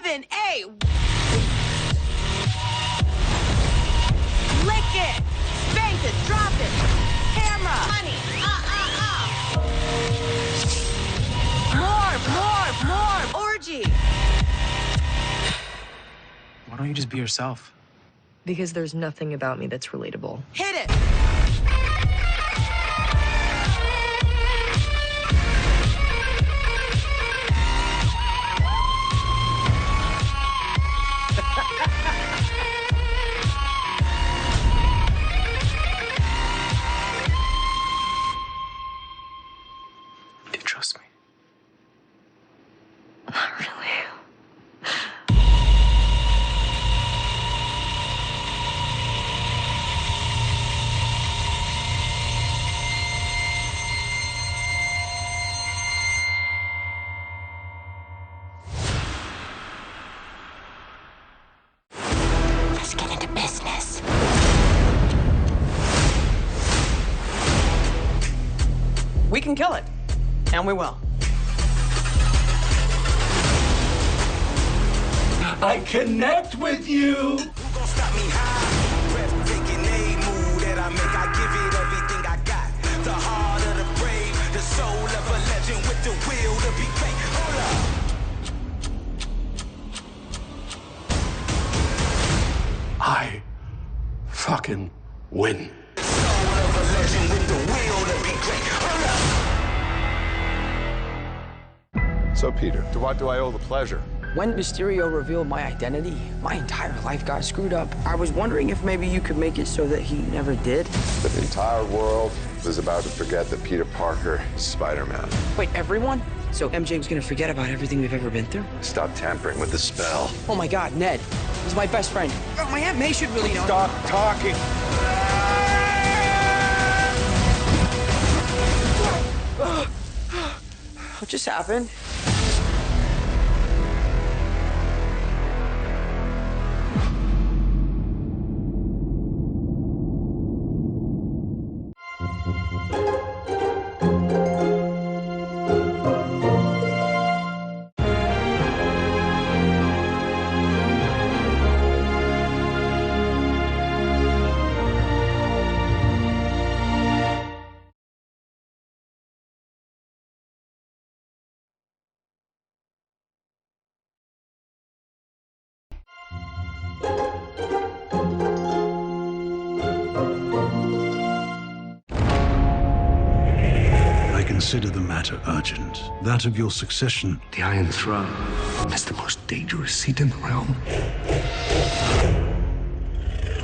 7, 8. Lick it. Spank it. Drop it. Camera. Money. More. Orgy. Why don't you just be yourself? Because there's nothing about me that's relatable. Hit it. Do you trust me? Not really. Let's get into business. We can kill it, and we will. I connect with you. Who gon' stop me high? Breathtaking a move that I make. I give it everything I got. The heart of the brave, the soul of a legend with the will to be great. Hold up. I fucking win. Soul of a legend with the will to be great. Hold up. So, Peter, to what do I owe the pleasure? When Mysterio revealed my identity, my entire life got screwed up. I was wondering if maybe you could make it so that he never did. The entire world is about to forget that Peter Parker is Spider-Man. Wait, everyone? So MJ was gonna forget about everything we've ever been through? Stop tampering with the spell. Oh my God, Ned. He's my best friend. Oh, my Aunt May should really know. Stop talking. What just happened? I consider the matter urgent. That of your succession. The Iron Throne is the most dangerous seat in the realm.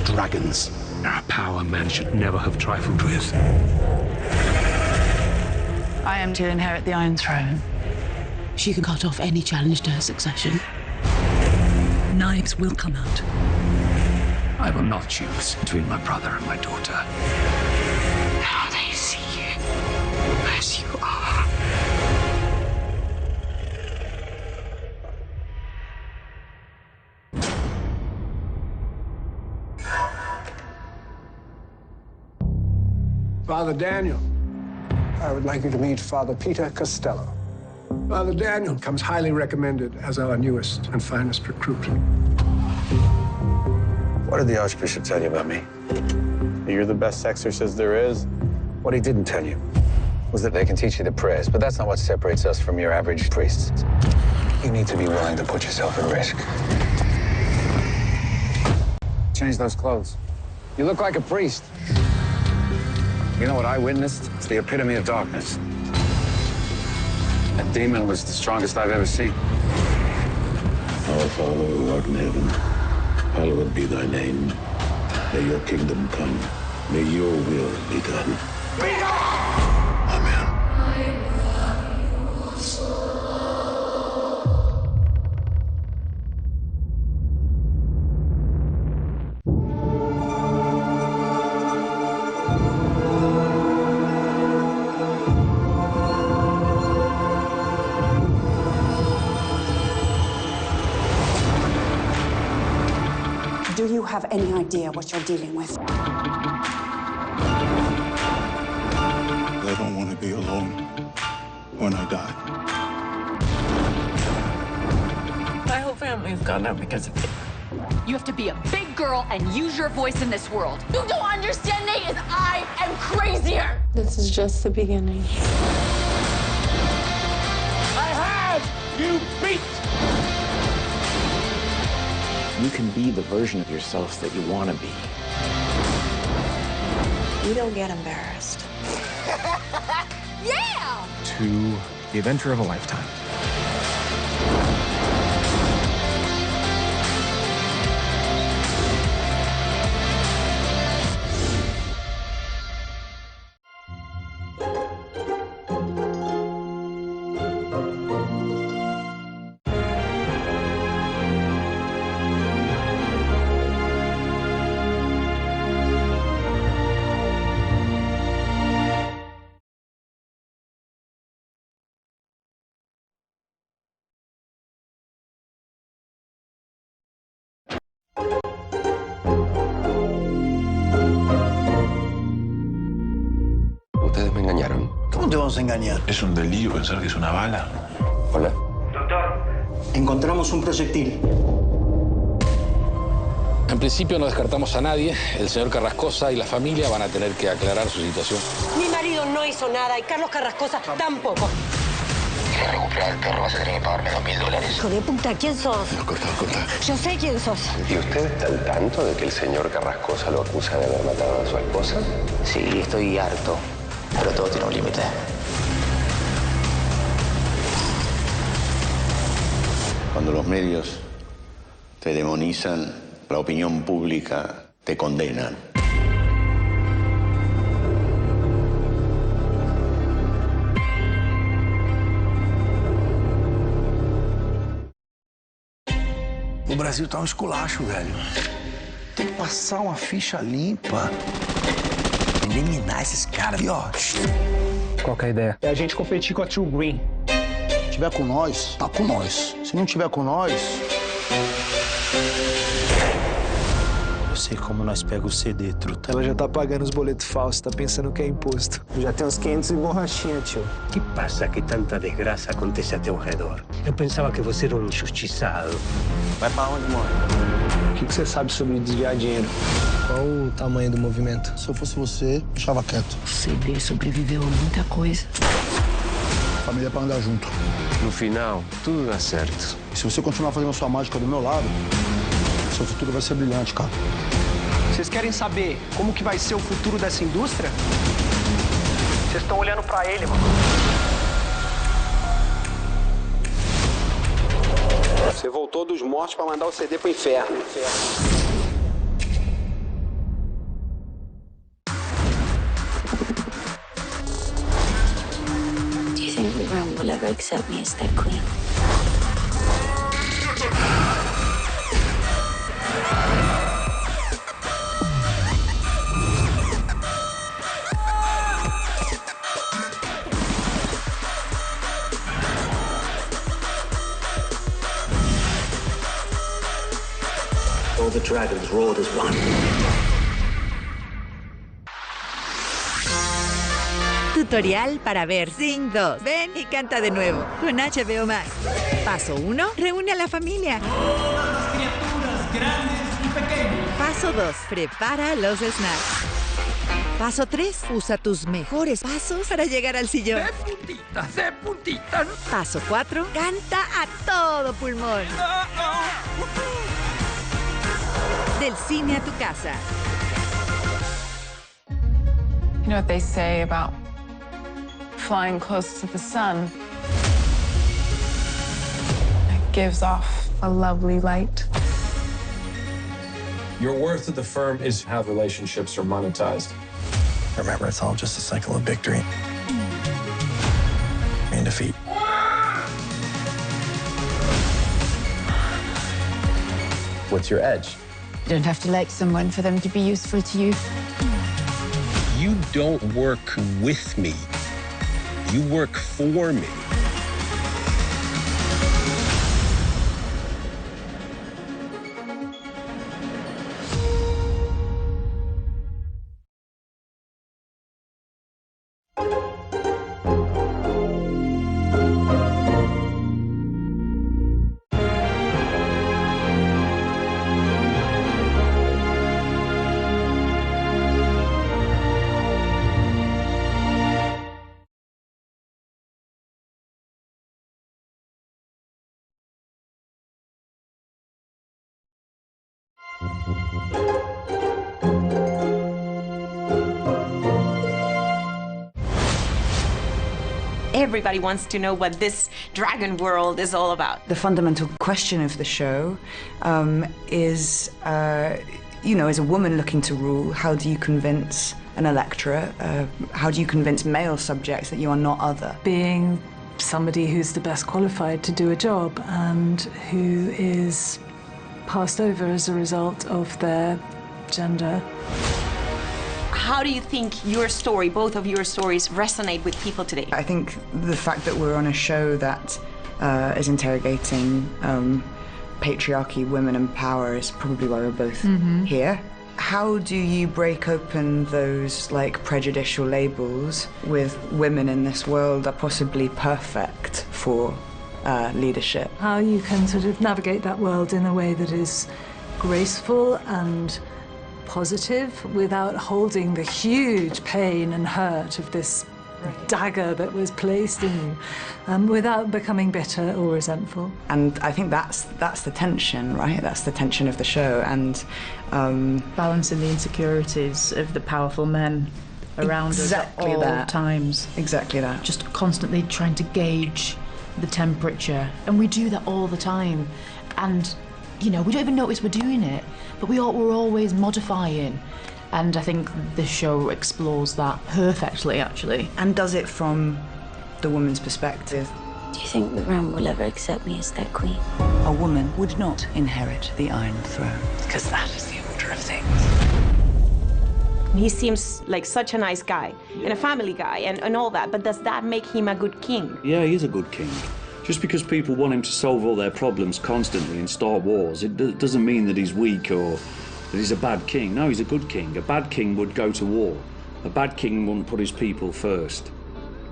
Dragons. A power man should never have trifled with. I am to inherit the Iron Throne. She can cut off any challenge to her succession. Knives will come out. I will not choose between my brother and my daughter. Now they see you as you are. Father Daniel, I would like you to meet Father Peter Costello. Father Daniel comes highly recommended as our newest and finest recruit. What did the Archbishop tell you about me? You're the best exorcist there is. What he didn't tell you was that they can teach you the prayers, but that's not what separates us from your average priests. You need to be willing to put yourself at risk. Change those clothes. You look like a priest. You know what I witnessed? It's the epitome of darkness. That demon was the strongest I've ever seen. Our Father who art in heaven, hallowed be thy name. May your kingdom come. May your will be done. Amen. Do you have any idea what you're dealing with? I don't want to be alone when I die. My whole family family's gone up because of it. You have to be a big girl and use your voice in this world. You don't understand, Nate, is I am crazier. This is just the beginning. I have you beat! You can be the version of yourself that you want to be. You don't get embarrassed. Yeah! To the adventure of a lifetime. Ustedes me engañaron. ¿Cómo te vamos a engañar? Es un delirio pensar que es una bala. Hola. Doctor, encontramos un proyectil. En principio no descartamos a nadie. El señor Carrascosa y la familia van a tener que aclarar su situación. Mi marido no hizo nada y Carlos Carrascosa tampoco. Para recuperar el perro vas a tener que pagarme $2.000. Hijo de puta, ¿quién sos? Corta. Yo sé quién sos. ¿Y usted está al tanto de que el señor Carrascosa lo acusa de haber matado a su esposa? Sí, estoy harto. Pero todo tiene un límite. Cuando los medios te demonizan, la opinión pública te condena. O Brasil tá um esculacho, velho. Tem que passar uma ficha limpa. Eliminar esses caras, ó. Qual que é a ideia? É a gente competir com a True Green. Se tiver com nós, tá com nós. Se não tiver com nós... Eu sei como nós pega o CD, truta. Ela já tá pagando os boletos falsos, tá pensando que é imposto. Já tem uns 500 e borrachinha, tio. O que passa que tanta desgraça acontece a teu redor? Eu pensava que você era um injustiçado. Vai pra onde, mano? O que você sabe sobre desviar dinheiro? Qual o tamanho do movimento? Se eu fosse você, deixava quieto. O CD sobreviveu a muita coisa. Família é pra andar junto. No final, tudo dá certo. E se você continuar fazendo sua mágica do meu lado, seu futuro vai ser brilhante, cara. Vocês querem saber como que vai ser o futuro dessa indústria? Vocês estão olhando pra ele, mano. Você voltou dos mortos pra mandar o CD pro inferno. Do you think the realm will ever accept me as their queen? All the dragons roared as one. Tutorial para ver Sing 2. Ven y canta de nuevo con HBO Max. Paso 1. Reúne a la familia. Todas las criaturas, grandes y pequeñas. Paso 2. Prepara los snacks. Paso 3. Usa tus mejores pasos para llegar al sillón. De puntitas. Paso 4. Canta a todo pulmón. Del cine a tu casa. You know what they say about flying close to the sun? It gives off a lovely light. Your worth at the firm is how relationships are monetized. Remember, it's all just a cycle of victory and defeat. What's your edge? You don't have to like someone for them to be useful to you. You don't work with me. You work for me. Everybody wants to know what this dragon world is all about. The fundamental question of the show is, you know, as a woman looking to rule, how do you convince an electorate, how do you convince male subjects that you are not other? Being somebody who's the best qualified to do a job and who is passed over as a result of their gender. How do you think your story, both of your stories, resonate with people today? I think the fact that we're on a show that is interrogating patriarchy, women and power is probably why we're both here. How do you break open those like prejudicial labels with women in this world are possibly perfect for leadership? How you can sort of navigate that world in a way that is graceful and positive without holding the huge pain and hurt of this dagger that was placed in you, without becoming bitter or resentful. And I think that's the tension, right? That's the tension of the show, and balancing the insecurities of the powerful men around us at all times. Exactly that. Just constantly trying to gauge the temperature, and we do that all the time. And you know, we don't even notice we're doing it, but we're always modifying. And I think this show explores that perfectly, actually. And does it from the woman's perspective. Do you think the realm will ever accept me as their queen? A woman would not inherit the Iron Throne, because that is the order of things. He seems like such a nice guy, and a family guy, and all that, but does that make him a good king? Yeah, he is a good king. Just because people want him to solve all their problems constantly and start wars, it doesn't mean that he's weak or that he's a bad king. No, he's a good king. A bad king would go to war. A bad king wouldn't put his people first.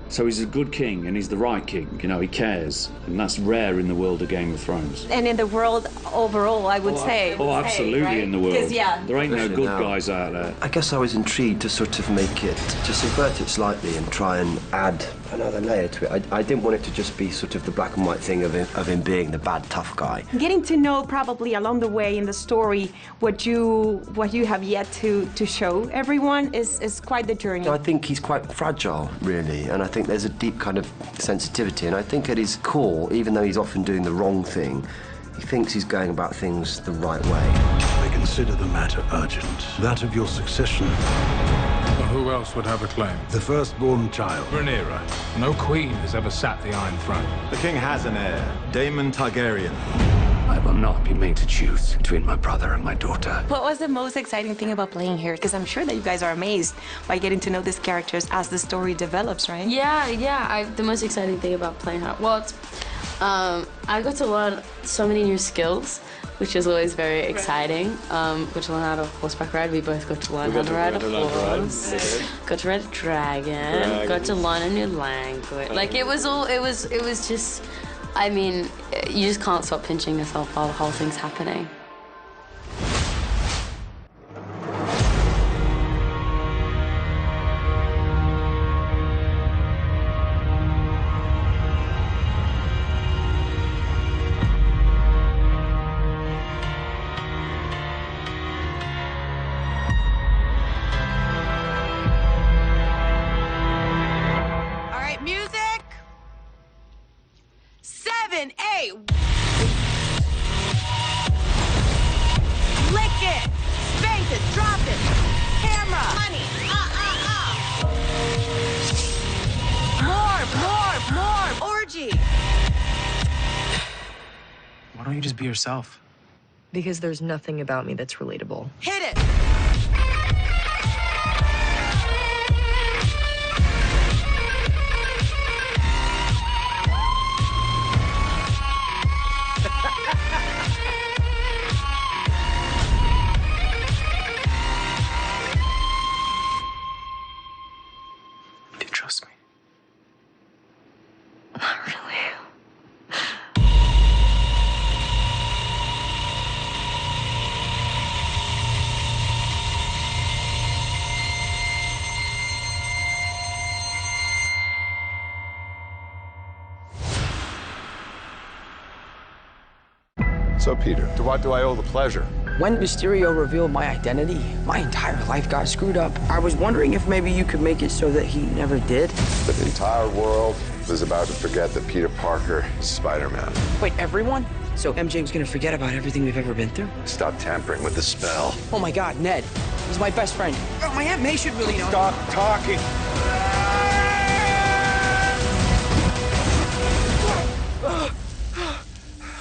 So he's a good king, and he's the right king. You know, he cares, and that's rare in the world of Game of Thrones. And in the world overall, I would say. Oh, absolutely, right? In the world. Yeah. There ain't no good guys out there. I guess I was intrigued to sort of make it, to subvert it slightly and try and add another layer to it. I didn't want it to just be sort of the black and white thing of him being the bad, tough guy. Getting to know probably along the way in the story what you have yet to show everyone is quite the journey. I think he's quite fragile, really, and I think there's a deep kind of sensitivity, and I think at his core, even though he's often doing the wrong thing, he thinks he's going about things the right way. I consider the matter urgent. That of your succession. Well, who else would have a claim? The firstborn child. Rhaenyra. No queen has ever sat the Iron Throne. The king has an heir, Daemon Targaryen. I will not be made to choose between my brother and my daughter. What was the most exciting thing about playing here? Because I'm sure that you guys are amazed by getting to know these characters as the story develops, right? Yeah. The most exciting thing about playing her, well, I got to learn so many new skills, which is always very exciting. Got to learn how to horseback ride. We both got to learn how to ride a horse. Got to ride a dragon. Got to learn a new language. Like it was just. I mean, you just can't stop pinching yourself while the whole thing's happening. All right, music. 7, 8. Lick it. Spank it. Drop it. Camera. Money. More. Orgy. Why don't you just be yourself? Because there's nothing about me that's relatable. Hit it. Do you trust me? So, Peter, to what do I owe the pleasure? When Mysterio revealed my identity, my entire life got screwed up. I was wondering if maybe you could make it so that he never did. But the entire world is about to forget that Peter Parker is Spider-Man. Wait, everyone? So MJ was gonna forget about everything we've ever been through? Stop tampering with the spell. Oh my God, Ned. He's my best friend. Oh, my Aunt May should really know. Stop talking.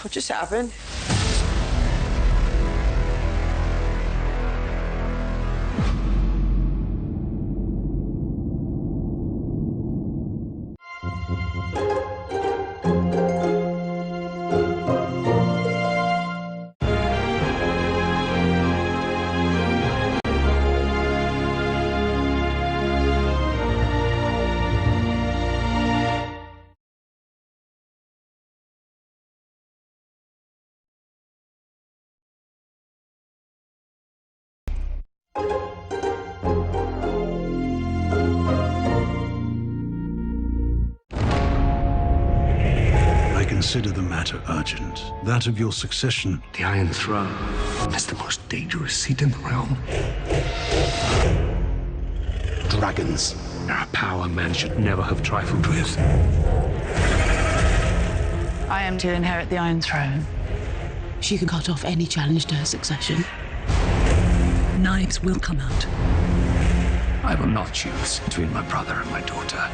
What just happened? I consider the matter urgent. That of your succession. The Iron Throne is the most dangerous seat in the realm. Dragons are a power man should never have trifled with. I am to inherit the Iron Throne. She can cut off any challenge to her succession. Knives will come out. I will not choose between my brother and my daughter.